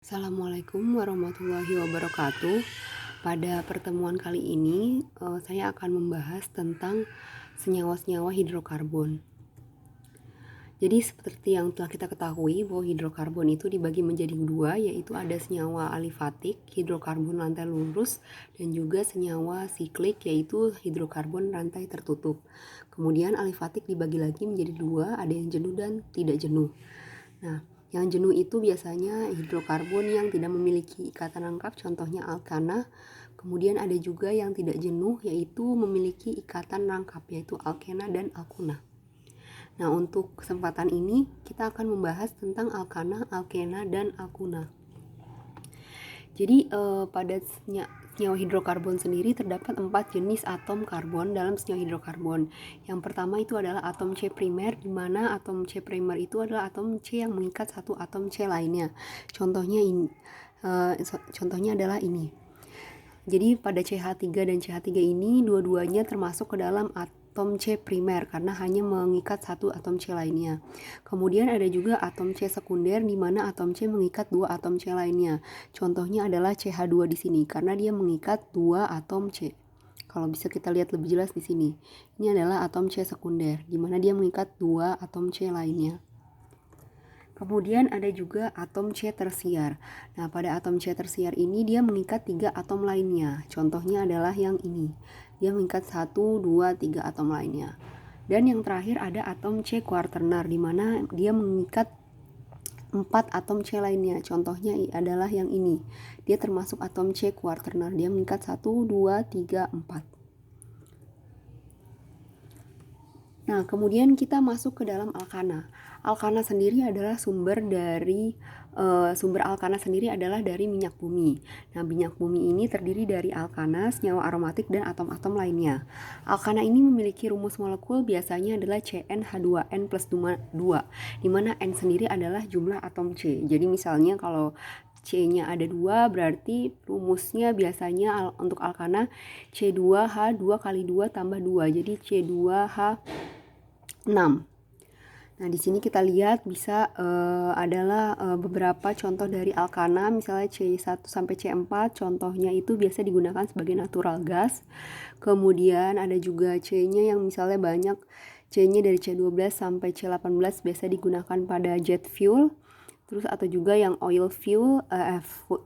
Assalamualaikum warahmatullahi wabarakatuh. Pada pertemuan kali ini, saya akan membahas tentang senyawa-senyawa hidrokarbon. Jadi seperti yang telah kita ketahui bahwa hidrokarbon itu dibagi menjadi dua, yaitu ada senyawa alifatik, hidrokarbon rantai lurus, dan juga senyawa siklik, yaitu hidrokarbon rantai tertutup. Kemudian alifatik dibagi lagi menjadi dua, ada yang jenuh dan tidak jenuh. Nah, yang jenuh itu biasanya hidrokarbon yang tidak memiliki ikatan rangkap, contohnya alkana. Kemudian ada juga yang tidak jenuh, yaitu memiliki ikatan rangkap, yaitu alkena dan alkuna. Nah, untuk kesempatan ini kita akan membahas tentang alkana, alkena, dan alkuna. Jadi pada senyawa hidrokarbon sendiri terdapat 4 jenis atom karbon dalam senyawa hidrokarbon. Yang pertama itu adalah atom C primer, di mana atom C primer itu adalah atom C yang mengikat satu atom C lainnya. Contohnya adalah ini. Jadi pada CH3 dan CH3 ini dua-duanya termasuk ke dalam atom C primer karena hanya mengikat satu atom C lainnya. Kemudian ada juga atom C sekunder di mana atom C mengikat dua atom C lainnya. Contohnya adalah CH2 di sini karena dia mengikat dua atom C. Kalau bisa kita lihat lebih jelas di sini. Ini adalah atom C sekunder di mana dia mengikat dua atom C lainnya. Kemudian ada juga atom C tersier. Nah, pada atom C tersier ini dia mengikat 3 atom lainnya. Contohnya adalah yang ini. Dia mengikat 1, 2, 3 atom lainnya. Dan yang terakhir ada atom C kuarternar di mana dia mengikat 4 atom C lainnya. Contohnya adalah yang ini. Dia termasuk atom C kuarternar. Dia mengikat 1, 2, 3, 4. Nah, kemudian kita masuk ke dalam alkana. Alkana sendiri adalah sumber alkana sendiri adalah dari minyak bumi. Nah, minyak bumi ini terdiri dari alkana, senyawa aromatik, dan atom-atom lainnya. Alkana ini memiliki rumus molekul biasanya adalah CnH2n plus 2, di mana N sendiri adalah jumlah atom C. Jadi misalnya kalau C-nya ada 2, berarti rumusnya biasanya untuk alkana C2H2 kali 2 tambah 2. Jadi C2H 6. Nah, di sini kita lihat bisa adalah beberapa contoh dari alkana, misalnya C1 sampai C4, contohnya itu biasa digunakan sebagai natural gas. Kemudian ada juga C-nya yang misalnya banyak, C-nya dari C12 sampai C18 biasa digunakan pada jet fuel. Terus atau juga yang oil fuel,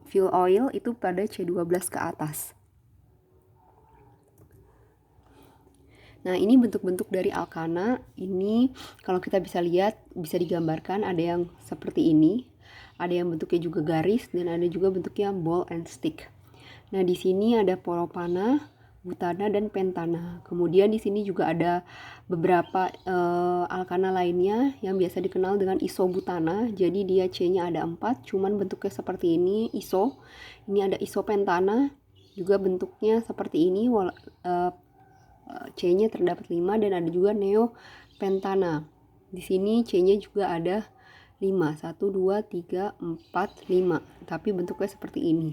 fuel oil itu pada C12 ke atas. Nah, ini bentuk-bentuk dari alkana. Ini kalau kita bisa lihat, bisa digambarkan ada yang seperti ini. Ada yang bentuknya juga garis dan ada juga bentuknya ball and stick. Nah, di sini ada propana, butana, dan pentana. Kemudian di sini juga ada beberapa alkana lainnya yang biasa dikenal dengan isobutana. Jadi dia C-nya ada 4, cuman bentuknya seperti ini, iso. Ini ada isopentana, juga bentuknya seperti ini, C-nya terdapat 5 dan ada juga neopentana. Di sini C-nya juga ada 5. 1, 2, 3, 4, 5. Tapi bentuknya seperti ini.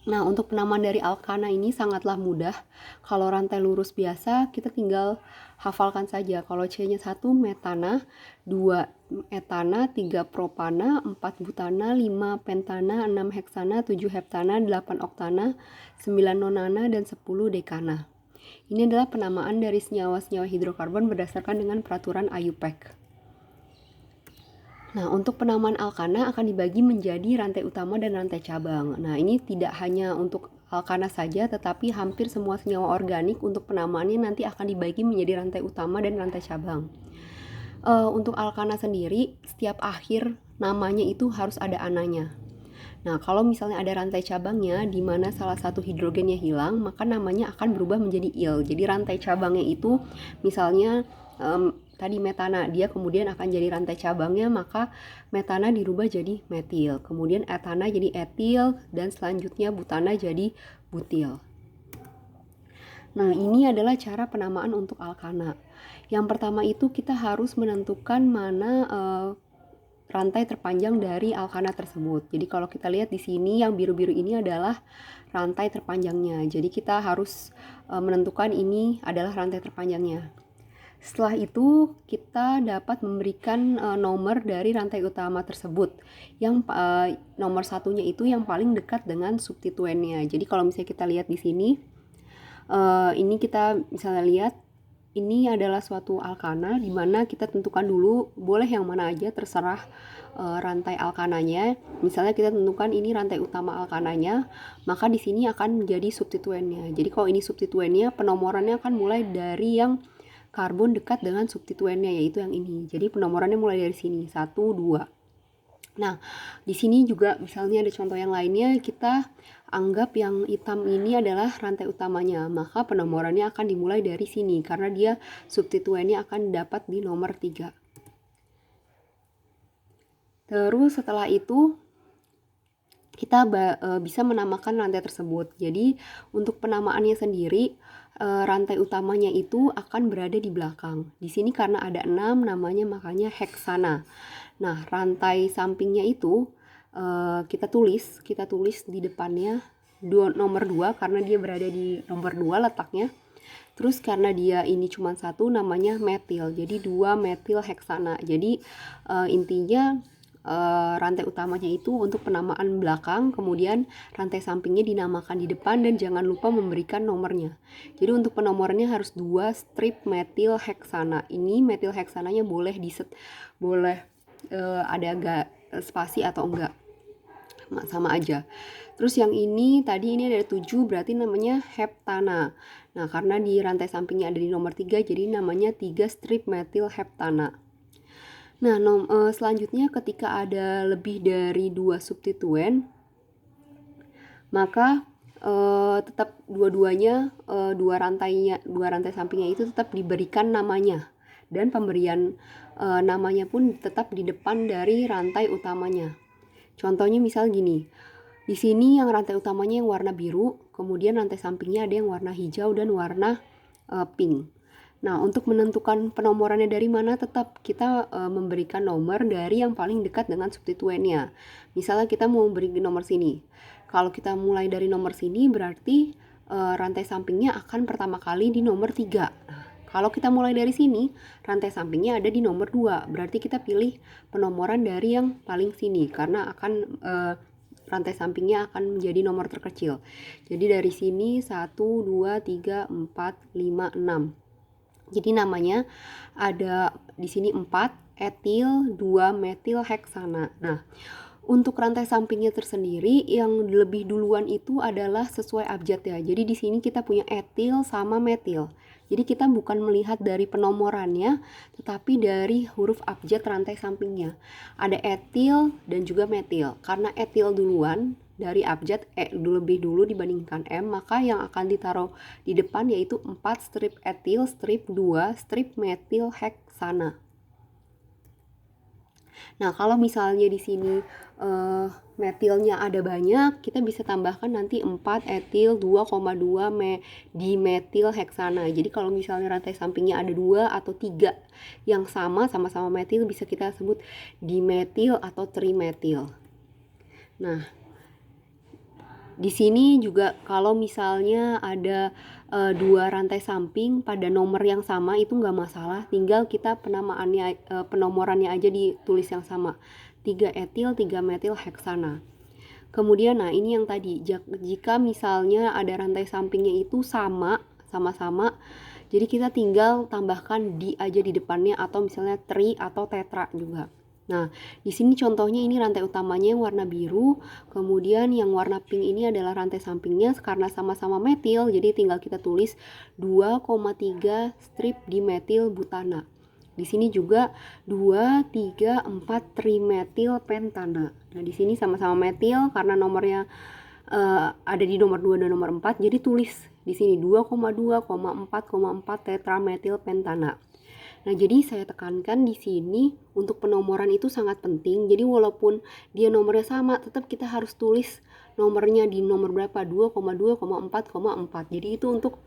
Nah, untuk penamaan dari alkana ini sangatlah mudah. Kalau rantai lurus biasa, kita tinggal hafalkan saja. Kalau C-nya 1 metana, 2 etana, 3 propana, 4 butana, 5 pentana, 6 heksana, 7 heptana, 8 oktana, 9 nonana, dan 10 dekana. Ini adalah penamaan dari senyawa-senyawa hidrokarbon berdasarkan dengan peraturan IUPAC. Nah, untuk penamaan alkana akan dibagi menjadi rantai utama dan rantai cabang. Nah, ini tidak hanya untuk alkana saja, tetapi hampir semua senyawa organik untuk penamaannya nanti akan dibagi menjadi rantai utama dan rantai cabang. Untuk alkana sendiri, setiap akhir namanya itu harus ada ananya. Nah, kalau misalnya ada rantai cabangnya di mana salah satu hidrogennya hilang, maka namanya akan berubah menjadi il. Jadi rantai cabangnya itu misalnya tadi metana, dia kemudian akan jadi rantai cabangnya, maka metana dirubah jadi metil, kemudian etana jadi etil, dan selanjutnya butana jadi butil. Nah, ini adalah cara penamaan untuk alkana. Yang pertama itu kita harus menentukan mana rantai terpanjang dari alkana tersebut. Jadi kalau kita lihat di sini yang biru-biru ini adalah rantai terpanjangnya. Jadi kita harus menentukan ini adalah rantai terpanjangnya. Setelah itu kita dapat memberikan nomor dari rantai utama tersebut. Yang nomor satunya itu yang paling dekat dengan substituennya. Jadi kalau misalnya kita lihat di sini, ini kita misalnya lihat ini adalah suatu alkana di mana kita tentukan dulu boleh yang mana aja, terserah rantai alkananya. Misalnya kita tentukan ini rantai utama alkananya, maka di sini akan menjadi substituennya. Jadi kalau ini substituennya, penomorannya akan mulai dari yang karbon dekat dengan substituennya, yaitu yang ini. Jadi penomorannya mulai dari sini, 1, 2. Nah, di sini juga misalnya ada contoh yang lainnya, kita anggap yang hitam ini adalah rantai utamanya, maka penomorannya akan dimulai dari sini, karena dia substituennya akan dapat di nomor 3. Terus setelah itu, kita bisa menamakan rantai tersebut. Jadi untuk penamaannya sendiri, rantai utamanya itu akan berada di belakang. Di sini karena ada 6 namanya, makanya heksana. Nah, rantai sampingnya itu kita tulis di depannya nomor 2 karena dia berada di nomor 2 letaknya. Terus karena dia ini cuma satu, namanya metil. Jadi 2 metil heksana. Jadi intinya rantai utamanya itu untuk penamaan belakang, kemudian rantai sampingnya dinamakan di depan, dan jangan lupa memberikan nomornya. Jadi untuk penomorannya harus 2 strip metil heksana. Ini metil heksananya boleh boleh ada agak spasi atau enggak, sama aja. Terus yang ini tadi ini ada 7, berarti namanya heptana. Nah, karena di rantai sampingnya ada di nomor 3, jadi namanya 3 strip metil heptana. Nah, selanjutnya ketika ada lebih dari 2 substituen, maka tetap dua-duanya, dua rantai sampingnya itu tetap diberikan namanya, dan pemberian namanya pun tetap di depan dari rantai utamanya. Contohnya misal gini, di sini yang rantai utamanya yang warna biru, kemudian rantai sampingnya ada yang warna hijau dan warna pink. Nah, untuk menentukan penomorannya dari mana, tetap kita memberikan nomor dari yang paling dekat dengan substituennya. Misalnya kita mau beri nomor sini. Kalau kita mulai dari nomor sini, berarti rantai sampingnya akan pertama kali di nomor 3. Nah, kalau kita mulai dari sini, rantai sampingnya ada di nomor 2. Berarti kita pilih penomoran dari yang paling sini, karena akan rantai sampingnya akan menjadi nomor terkecil. Jadi dari sini 1, 2, 3, 4, 5, 6. Jadi namanya ada di sini 4 etil 2 metil heksana. Nah, untuk rantai sampingnya tersendiri yang lebih duluan itu adalah sesuai abjad ya. Jadi di sini kita punya etil sama metil. Jadi kita bukan melihat dari penomorannya, tetapi dari huruf abjad rantai sampingnya. Ada etil dan juga metil. Karena etil duluan dari abjad lebih dulu dibandingkan M, maka yang akan ditaruh di depan yaitu 4 strip etil, strip 2 strip metil heksana. Nah, kalau misalnya di sini metilnya ada banyak, kita bisa tambahkan nanti 4 etil 2,2 dimetil heksana. Jadi kalau misalnya rantai sampingnya ada 2 atau 3 yang sama-sama metil, bisa kita sebut dimetil atau trimetil. Nah, di sini juga kalau misalnya ada 2 rantai samping pada nomor yang sama, itu nggak masalah, tinggal kita penomorannya aja ditulis yang sama, 3 etil 3 metil heksana. Kemudian nah ini yang tadi, jika misalnya ada rantai sampingnya itu sama-sama, jadi kita tinggal tambahkan di aja di depannya, atau misalnya tri atau tetra juga. Nah, di sini contohnya ini rantai utamanya yang warna biru, kemudian yang warna pink ini adalah rantai sampingnya, karena sama-sama metil, jadi tinggal kita tulis 2,3 strip dimetil butana. Di sini juga 2, 3, 4 trimetil pentana. Nah, di sini sama-sama metil karena nomornya ada di nomor 2 dan nomor 4, jadi tulis di sini 2,2,4,4 tetrametil pentana. Nah, jadi saya tekankan di sini untuk penomoran itu sangat penting. Jadi walaupun dia nomornya sama, tetap kita harus tulis nomornya di nomor berapa, 2,2,4,4. Jadi itu untuk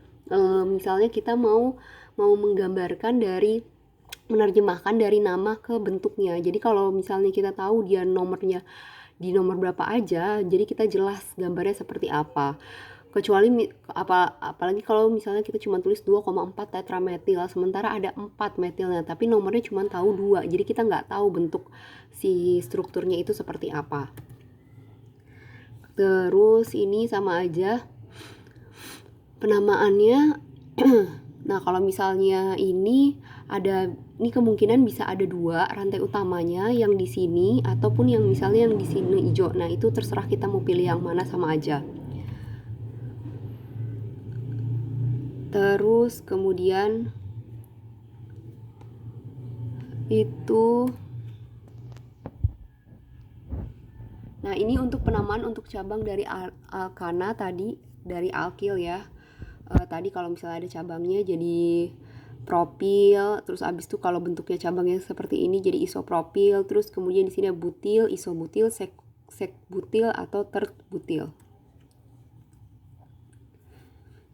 misalnya kita mau menggambarkan menerjemahkan dari nama ke bentuknya. Jadi kalau misalnya kita tahu dia nomornya di nomor berapa aja, jadi kita jelas gambarnya seperti apa. Kecuali apalagi kalau misalnya kita cuma tulis 2,4 tetrametil, sementara ada 4 metilnya, tapi nomornya cuma tahu 2. Jadi kita nggak tahu bentuk si strukturnya itu seperti apa. Terus ini sama aja penamaannya. Nah, kalau misalnya ini kemungkinan bisa ada 2 rantai utamanya, yang di sini ataupun yang misalnya yang di sini hijau. Nah, itu terserah kita mau pilih yang mana, sama aja. Terus kemudian itu, nah ini untuk penamaan untuk cabang dari alkana tadi, dari alkil ya. Tadi kalau misalnya ada cabangnya jadi propil, terus abis itu kalau bentuknya cabangnya seperti ini jadi isopropil, terus kemudian di sini butil, isobutil, sekbutil atau terbutil.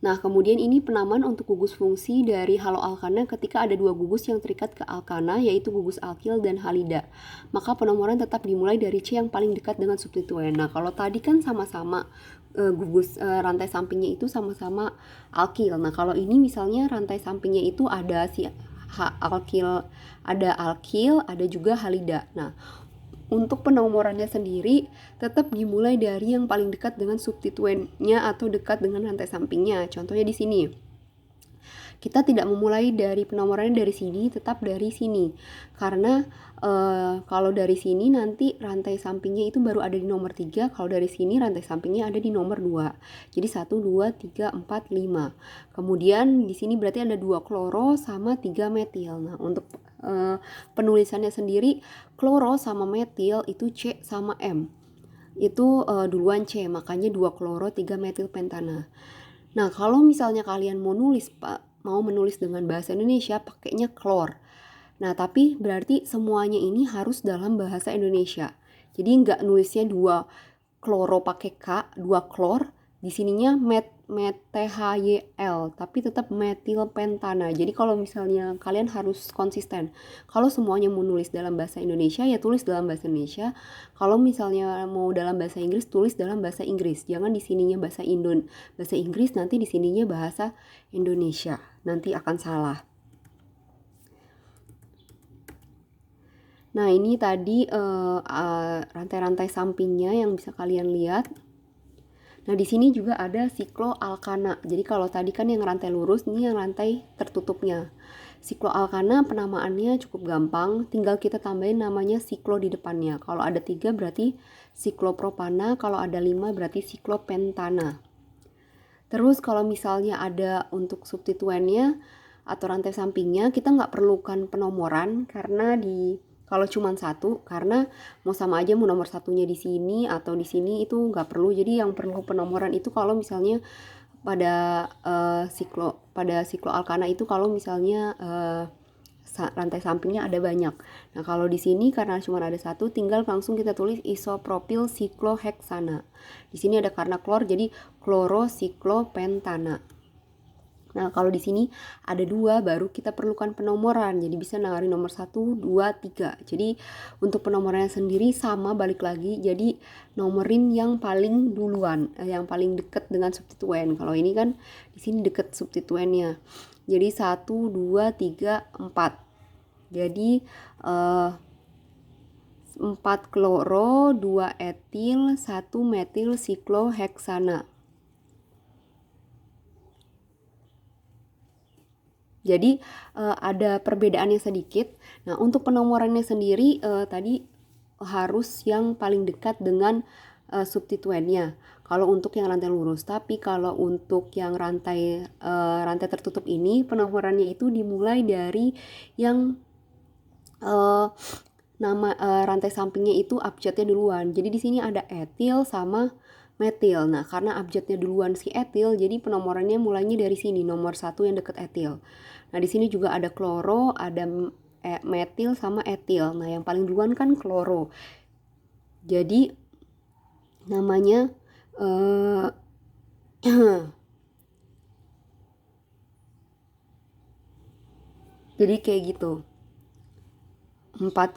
Nah, kemudian ini penamaan untuk gugus fungsi dari haloalkana ketika ada 2 gugus yang terikat ke alkana, yaitu gugus alkil dan halida. Maka penomoran tetap dimulai dari C yang paling dekat dengan substituen. Nah, kalau tadi kan sama-sama gugus rantai sampingnya itu sama-sama alkil. Nah, kalau ini misalnya rantai sampingnya itu ada si alkil, ada juga halida. Nah, untuk penomorannya sendiri tetap dimulai dari yang paling dekat dengan substituennya atau dekat dengan rantai sampingnya. Contohnya di sini. Kita tidak memulai dari penomorannya dari sini, tetap dari sini. Karena kalau dari sini nanti rantai sampingnya itu baru ada di nomor 3, kalau dari sini rantai sampingnya ada di nomor 2. Jadi 1, 2, 3, 4, 5. Kemudian di sini berarti ada 2 kloro sama 3 metil. Nah, untuk penulisannya sendiri, kloro sama metil itu C sama M. Itu duluan C, makanya 2 kloro 3 metil pentana. Nah, kalau misalnya kalian mau menulis dengan bahasa Indonesia, pakainya klor. Nah, tapi berarti semuanya ini harus dalam bahasa Indonesia. Jadi nggak nulisnya 2 kloro pakai K, 2 klor, di sininya methyl, tapi tetap metil pentana. Jadi kalau misalnya kalian harus konsisten. Kalau semuanya mau nulis dalam bahasa Indonesia, ya tulis dalam bahasa Indonesia. Kalau misalnya mau dalam bahasa Inggris, tulis dalam bahasa Inggris. Jangan di sininya bahasa Inggris, nanti di sininya bahasa Indonesia. Nanti akan salah. Nah, ini tadi rantai-rantai sampingnya yang bisa kalian lihat. Nah, di sini juga ada sikloalkana. Jadi kalau tadi kan yang rantai lurus, ini yang rantai tertutupnya. Sikloalkana penamaannya cukup gampang, tinggal kita tambahin namanya siklo di depannya. Kalau ada 3 berarti siklopropana, kalau ada 5 berarti siklopentana. Terus kalau misalnya ada untuk substituennya atau rantai sampingnya, kita nggak perlukan penomoran karena kalau cuma 1, karena mau sama aja mau nomor 1-nya di sini atau di sini, itu nggak perlu. Jadi yang perlu penomoran itu kalau misalnya pada sikloalkana itu kalau misalnya rantai sampingnya ada banyak. Nah, kalau di sini karena cuma ada 1, tinggal langsung kita tulis isopropil sikloheksana. Di sini ada karena klor, jadi klorosiklopentana. Nah, kalau di sini ada 2, baru kita perlukan penomoran. Jadi bisa nawarin nomor 1, 2, 3. Jadi untuk penomorannya sendiri sama, balik lagi. Jadi nomorin yang paling duluan, yang paling dekat dengan substituen. Kalau ini kan di sini dekat substituennya. Jadi 1, 2, 3, 4. Jadi 4 kloro, 2 etil, 1 metil sikloheksana. Jadi ada perbedaannya sedikit. Nah, untuk penomorannya sendiri tadi harus yang paling dekat dengan substituennya. Kalau untuk yang rantai lurus, tapi kalau untuk yang rantai tertutup ini, penomorannya itu dimulai dari yang rantai sampingnya itu abjadnya duluan. Jadi di sini ada etil sama metil. Nah, karena abjadnya duluan si etil, jadi penomorannya mulainya dari sini, nomor 1 yang dekat etil. Nah, di sini juga ada kloro, ada metil sama etil. Nah, yang paling duluan kan kloro. Jadi namanya jadi kayak gitu. 4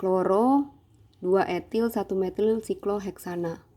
kloro, 2 etil, 1 metil sikloheksana.